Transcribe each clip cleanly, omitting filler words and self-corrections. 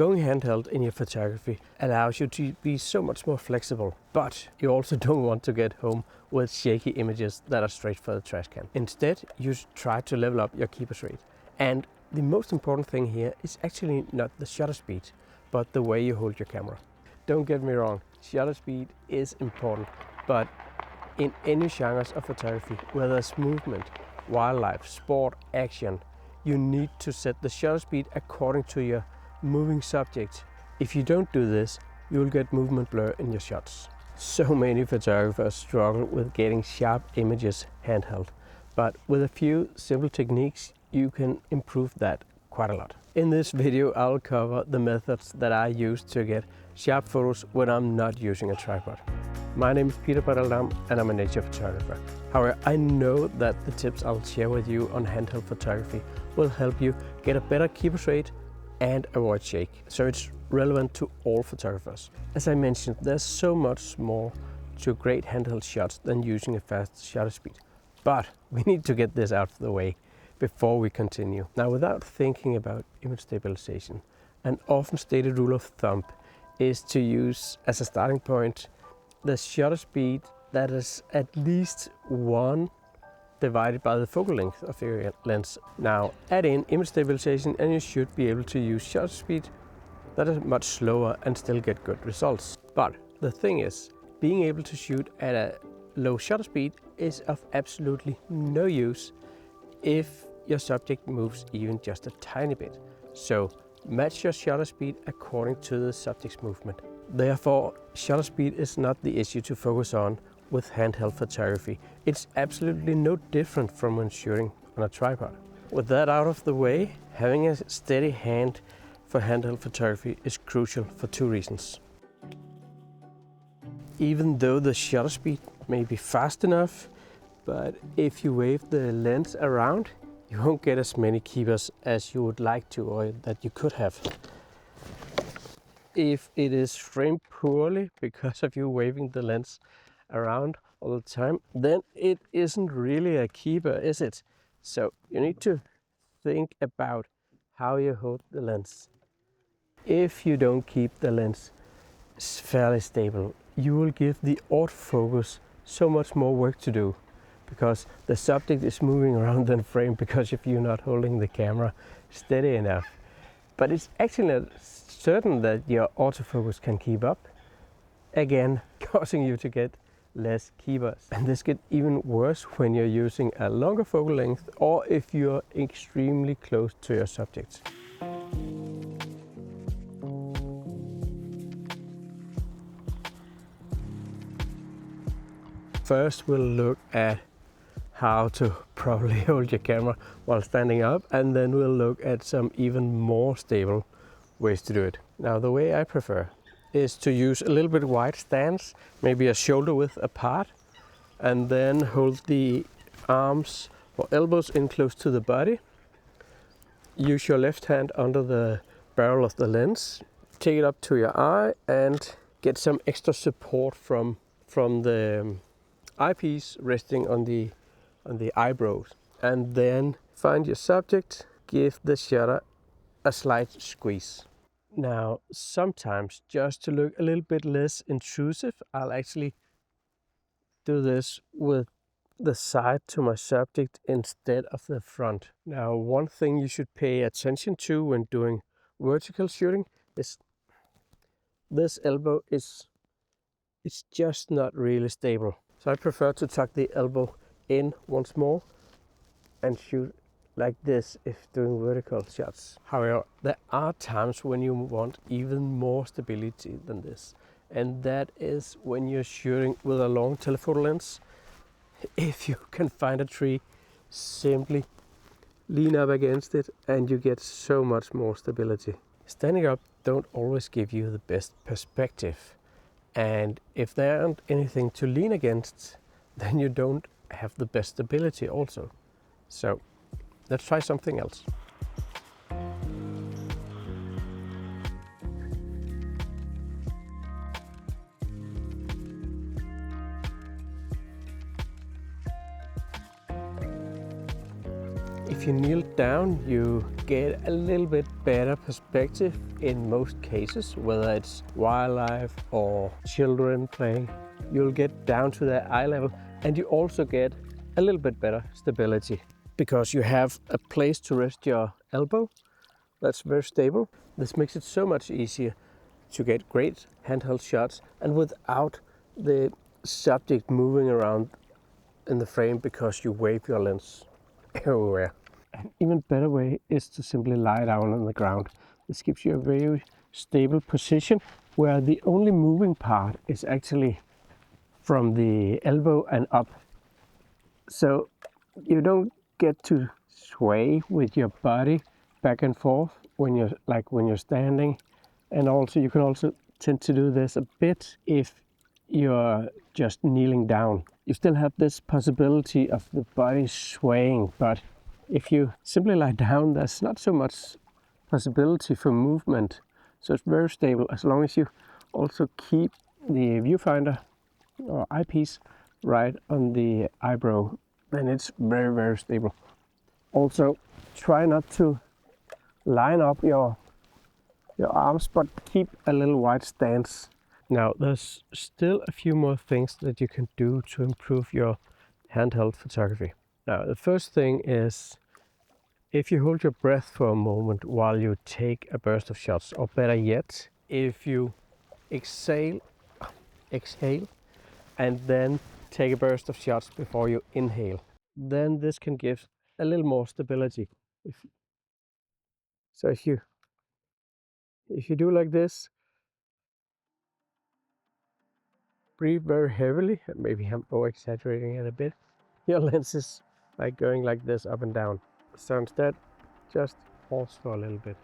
Going handheld in your photography allows you to be so much more flexible, but you also don't want to get home with shaky images that are straight for the trash can. Instead, you should try to level up your keepers rate. And the most important thing here is actually not the shutter speed, but the way you hold your camera. Don't get me wrong, shutter speed is important, but in any genres of photography, whether it's movement, wildlife, sport, action, you need to set the shutter speed according to your moving subject. If you don't do this, you'll get movement blur in your shots. So many photographers struggle with getting sharp images handheld, but with a few simple techniques, you can improve that quite a lot. In this video, I'll cover the methods that I use to get sharp photos when I'm not using a tripod. My name is Peter Barteldam and I'm a nature photographer. However, I know that the tips I'll share with you on handheld photography will help you get a better keepers rate and avoid shake. So it's relevant to all photographers. As I mentioned, there's so much more to great handheld shots than using a fast shutter speed. But we need to get this out of the way before we continue. Now, without thinking about image stabilization, an often stated rule of thumb is to use as a starting point the shutter speed that is at least 1 divided by the focal length of your lens. Now add in image stabilization and you should be able to use shutter speed that is much slower and still get good results. But the thing is, being able to shoot at a low shutter speed is of absolutely no use if your subject moves even just a tiny bit. So match your shutter speed according to the subject's movement. Therefore, shutter speed is not the issue to focus on with handheld photography. It's absolutely no different from when shooting on a tripod. With that out of the way, having a steady hand for handheld photography is crucial for 2 reasons. Even though the shutter speed may be fast enough, but if you wave the lens around, you won't get as many keepers as you would like to or that you could have. If it is framed poorly because of you waving the lens around all the time, then it isn't really a keeper, is it? So you need to think about how you hold the lens. If you don't keep the lens fairly stable, you will give the autofocus so much more work to do because the subject is moving around the frame because if you're not holding the camera steady enough. But it's actually not certain that your autofocus can keep up, again causing you to get less keepers. And this gets even worse when you're using a longer focal length or if you're extremely close to your subject. First, we'll look at how to properly hold your camera while standing up, and then we'll look at some even more stable ways to do it. Now, the way I prefer is to use a little bit wide stance, maybe a shoulder width apart, and then hold the arms or elbows in close to the body. Use your left hand under the barrel of the lens, take it up to your eye and get some extra support from the eyepiece resting on the eyebrows, and then find your subject, give the shutter a slight squeeze. Now, sometimes just to look a little bit less intrusive, I'll actually do this with the side to my subject instead of the front. Now, one thing you should pay attention to when doing vertical shooting is this elbow is just not really stable. So I prefer to tuck the elbow in once more and shoot like this if doing vertical shots. However, there are times when you want even more stability than this, and that is when you're shooting with a long telephoto lens. If you can find a tree, simply lean up against it and you get so much more stability. Standing up don't always give you the best perspective, and if there aren't anything to lean against, then you don't have the best stability also. So let's try something else. If you kneel down, you get a little bit better perspective in most cases, whether it's wildlife or children playing. You'll get down to their eye level, and you also get a little bit better stability because you have a place to rest your elbow that's very stable. This makes it so much easier to get great handheld shots and without the subject moving around in the frame because you wave your lens everywhere. An even better way is to simply lie down on the ground. This gives you a very stable position where the only moving part is actually from the elbow and up. So you don't get to sway with your body back and forth when you're standing. And also you can also tend to do this a bit if you're just kneeling down. You still have this possibility of the body swaying, but if you simply lie down, there's not so much possibility for movement. So it's very stable as long as you also keep the viewfinder or eyepiece right on the eyebrow, then it's very, very stable. Also, try not to line up your arms, but keep a little wide stance. Now, there's still a few more things that you can do to improve your handheld photography. Now, the first thing is if you hold your breath for a moment while you take a burst of shots, or better yet, if you exhale and then take a burst of shots before you inhale, then this can give a little more stability. So if you do like this, breathe very heavily, and maybe I'm over exaggerating it a bit, your lens is like going like this up and down. So instead, just pause for a little bit.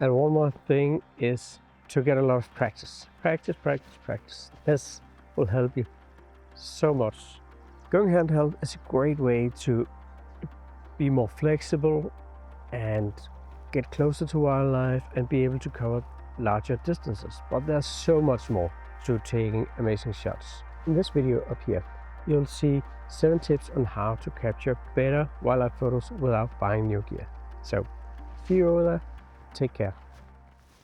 And one more thing is to get a lot of practice. Practice. This will help you so much. Going handheld is a great way to be more flexible and get closer to wildlife and be able to cover larger distances. But there's so much more to taking amazing shots. In this video up here, you'll see 7 tips on how to capture better wildlife photos without buying new gear. So see you over there. Take care.